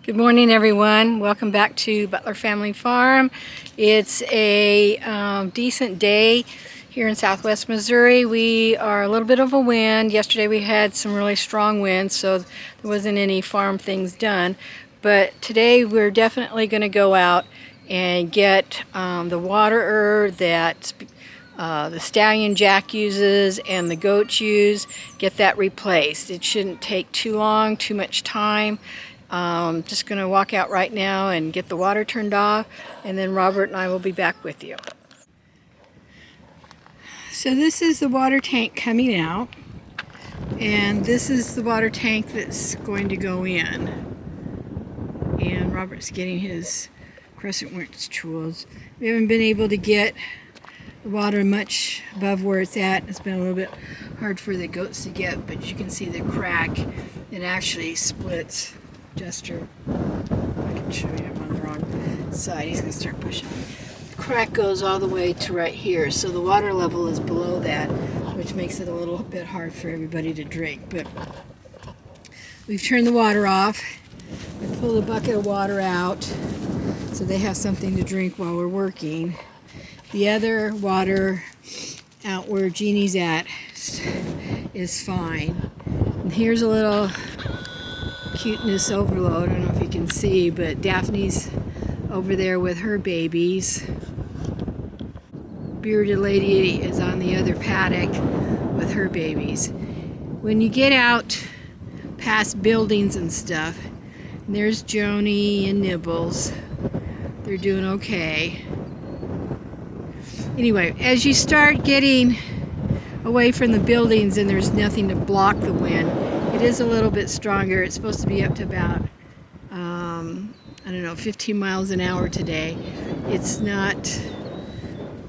Good morning, everyone. Welcome back to Butler Family Farm. It's a decent day here in southwest Missouri. We are a little bit of a wind. Yesterday we had some really strong winds, so there wasn't any farm things done. But today we're definitely going to go out and get the waterer that the stallion Jack uses and the goats use, get that replaced. It shouldn't take too long, too much time. Just going to walk out right now and get the water turned off, and then Robert and I will be back with you. So this is the water tank coming out, and this is the water tank that's going to go in. And Robert's getting his crescent wrench tools. We haven't been able to get the water much above where it's at. It's been a little bit hard for the goats to get, but you can see the crack. It actually splits. Jester, I can show you, I'm on the wrong side. He's going to start pushing. The crack goes all the way to right here, so the water level is below that, which makes it a little bit hard for everybody to drink. But we've turned the water off. We pulled a bucket of water out so they have something to drink while we're working. The other water out where Jeannie's at is fine. And here's a little cuteness overload. I don't know if you can see, but Daphne's over there with her babies. Bearded lady is on the other paddock with her babies. When you get out past buildings and stuff, and there's Joni and Nibbles. They're doing okay. Anyway, as you start getting away from the buildings and there's nothing to block the wind, it is a little bit stronger. It's supposed to be up to about, I don't know, 15 miles an hour today. It's not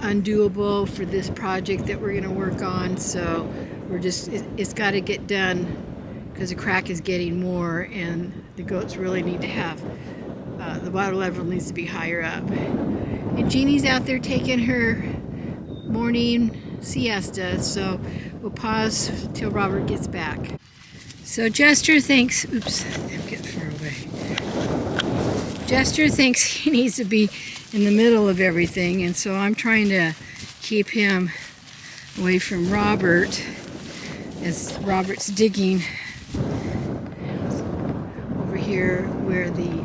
undoable for this project that we're going to work on, so it's got to get done because the crack is getting more and the goats really need to have, the water level needs to be higher up. And Jeannie's out there taking her morning siesta, so we'll pause till Robert gets back. So Jester thinks, oops, I'm getting far away. Jester thinks he needs to be in the middle of everything, and so I'm trying to keep him away from Robert as Robert's digging over here where the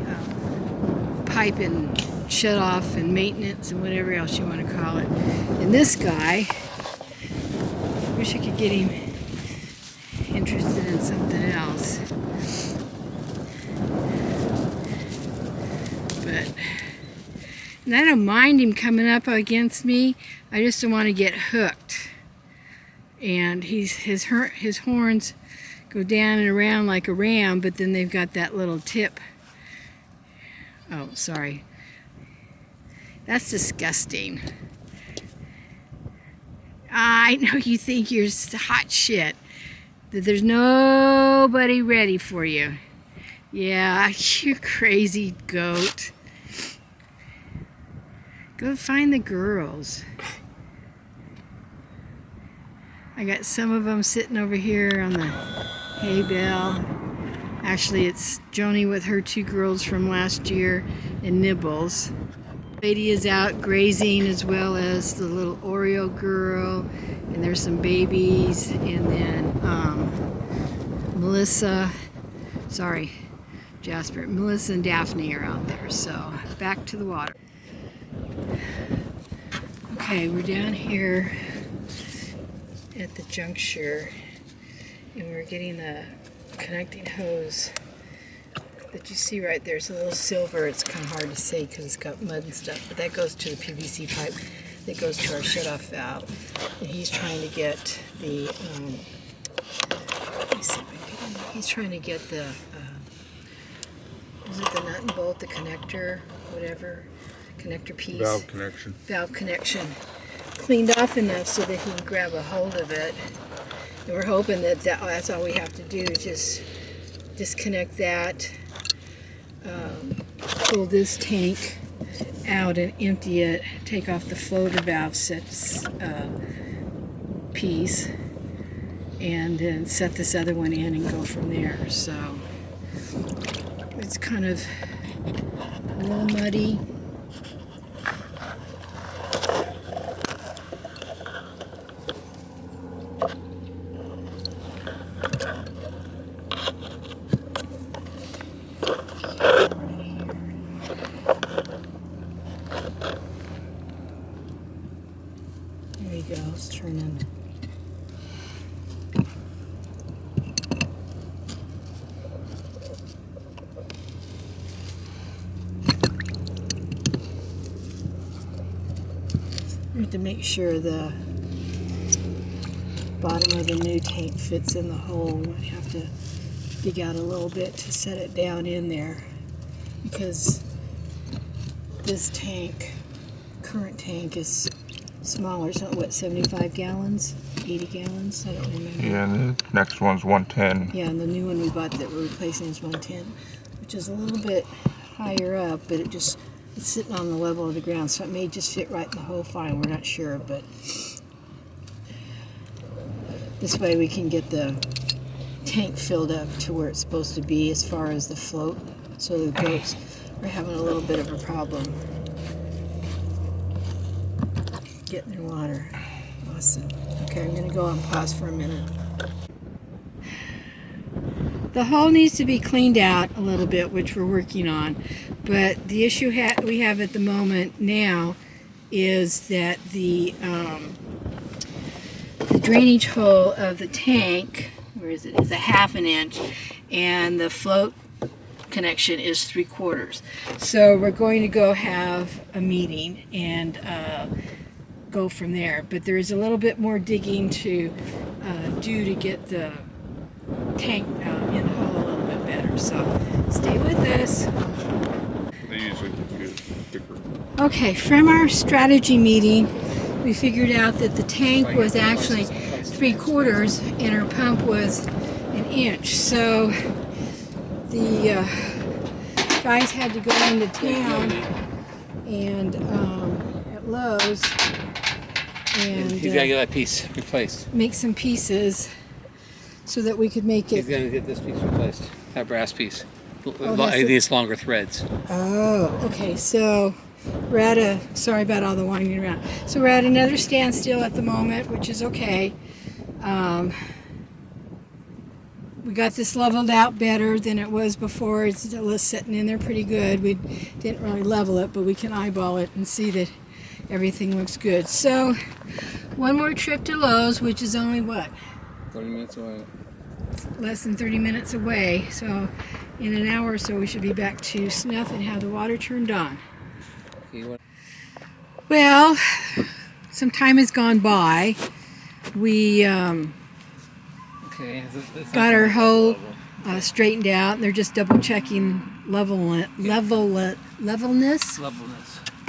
pipe and shut off and maintenance and whatever else you want to call it. And this guy, wish I could get him interested in something else, but and I don't mind him coming up against me. I just don't want to get hooked. And his horns go down and around like a ram, but then they've got that little tip. Oh, sorry. That's disgusting. I know you think you're hot shit, that there's nobody ready for you. Yeah, you crazy goat. Go find the girls. I got some of them sitting over here on the hay bale. Actually, it's Joni with her two girls from last year and Nibbles. Lady is out grazing as well as the little Oreo girl, and there's some babies, and then Melissa and Daphne are out there. So back to the water. Okay, we're down here at the juncture, and we're getting the connecting hose that you see right there. It's a little silver. It's kind of hard to see because it's got mud and stuff, but that goes to the PVC pipe that goes to our shut-off valve. And he's trying to get the, let me see if I can get in. He's trying to get the, is it the nut and bolt, the connector, whatever, connector piece? Valve connection. Valve connection. Cleaned off enough so that he can grab a hold of it. And we're hoping that that's all we have to do, is just disconnect that, pull this tank out and empty it, take off the floater valve sets piece, and then set this other one in and go from there. So It's kind of a little muddy. There you go, it's turning. We have to make sure the bottom of the new tank fits in the hole. We have to dig out a little bit to set it down in there, because this tank, current tank, is smaller. It's not, what, 75 gallons? 80 gallons? I don't remember. Yeah, and the next one's 110. Yeah, and the new one we bought that we're replacing is 110, which is a little bit higher up, but it's sitting on the level of the ground, so it may just fit right in the hole fine. We're not sure, but this way we can get the tank filled up to where it's supposed to be as far as the float. So the goats are having a little bit of a problem getting their water. Awesome. Okay, I'm going to go on pause for a minute. The hole needs to be cleaned out a little bit, which we're working on. But the issue we have at the moment now is that the drainage hole of the tank, where is it, is a 1/2 inch, and the float connection is 3/4. So we're going to go have a meeting and go from there. But there is a little bit more digging to do to get the tank in the hole a little bit better. So stay with us. They usually get thicker. Okay, from our strategy meeting, we figured out that the tank was actually 3/4 and our pump was 1 inch. So the guys had to go into town and at Lowe's and he's got to get that piece replaced. make some pieces so that we could make it. He's going to get this piece replaced, that brass piece. Oh, It needs longer threads. Oh, okay. So we're at sorry about all the winding around. So we're at another standstill at the moment, which is okay. We got this leveled out better than it was before. It's still sitting in there pretty good. We didn't really level it, but we can eyeball it and see that everything looks good. So one more trip to Lowe's, which is only what? 30 minutes away. Less than 30 minutes away. So in an hour or so we should be back to snuff and have the water turned on. Well, some time has gone by. We got our hole straightened out, and they're just double checking levelness.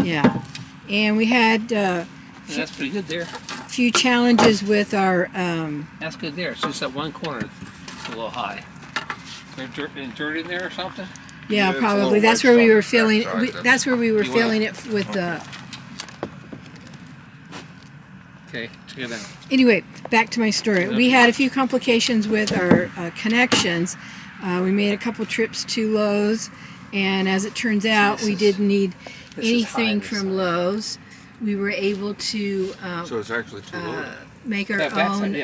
Yeah, and we had that's pretty good there. a few challenges with our. That's good there. It's just that one corner is a little high. There's dirt in there or something? Yeah, probably. That's where we were feeling. That's where we were feeling it with the. Okay, check it out. Anyway, back to my story. We had a few complications with our connections. We made a couple trips to Lowe's, and as it turns out, we didn't need anything from Lowe's. We were able to So it's actually too low. make our own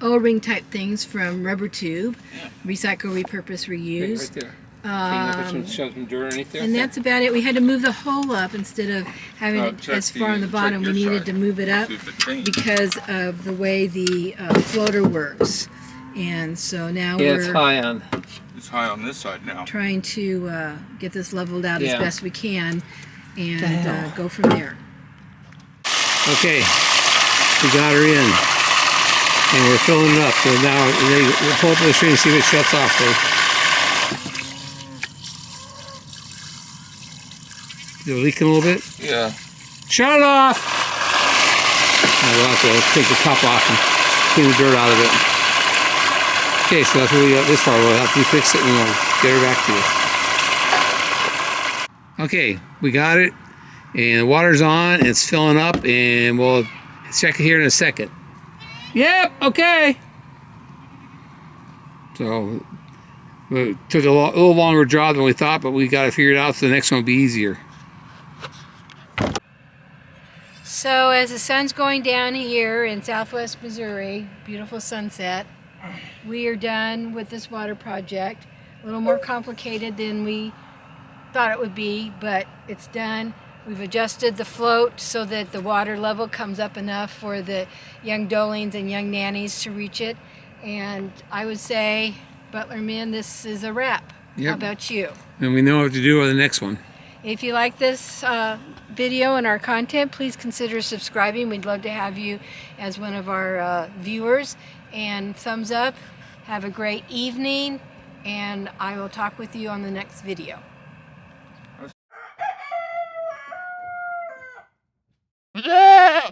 O-ring type things from rubber tube, recycle, repurpose, reuse. Right there. Show some dirt underneath there. And that's about it. We had to move the hole up instead of having it as far on the bottom. We needed to move it up because of the way the floater works. And so now it's high on. It's high on this side now. Trying to get this leveled out as best we can and go from there. Okay, we got her in. And we're filling it up. So now we'll pull up the screen and see if it shuts off. So. Is it leaking a little bit? Yeah. Shut it off! We'll have to take the top off and clean the dirt out of it. Okay, so that's what we got this far. We'll have to fix it and we'll get her back to you. Okay, we got it. And the water's on, and it's filling up, and we'll check it here in a second. Yep, okay. So But it took a little longer job than we thought, but we got it figured out, so the next one will be easier. So as the sun's going down here in southwest Missouri, beautiful sunset, we are done with this water project. A little more complicated than we thought it would be, but it's done. We've adjusted the float so that the water level comes up enough for the young dolings and young nannies to reach it. And I would say, Butler men, this is a wrap. Yep. How about you? And we know what to do with the next one. If you like this video and our content, please consider subscribing. We'd love to have you as one of our viewers. And thumbs up. Have a great evening, and I will talk with you on the next video. Yeah!